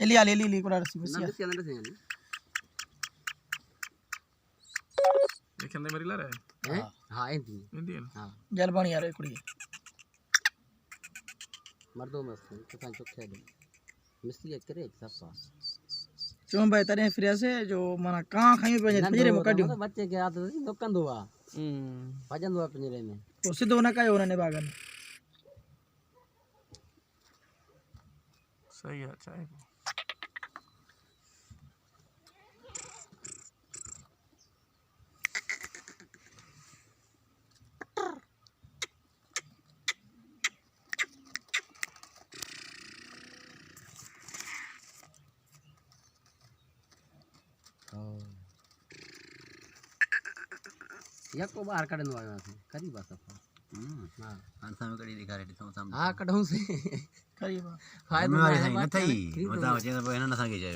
Eli कोड़ा रसी बस number क्या नंबर है ये खेलने मरी ला रहा हैं हां इंडियन हां जल पानी आ रही कुड़ी मर्दों में तो कांचो खेल मिस्त्री करे एक सब चों भाई तरे फिर से जो माना कहां खाई पिंजरे में काड्यो तो बच्चे के हाथ दुकान दुआ भजन दुआ पिंजरे में तो सीधो ना कायो उन्होंने बागन सही है चाय या को बाहर काढन वाला करी बस हां आंसर में कड़ी दिखा रही थी सामने हां कढूं से करीबा फायदा नहीं थई बताओ जे तो ना सके जायो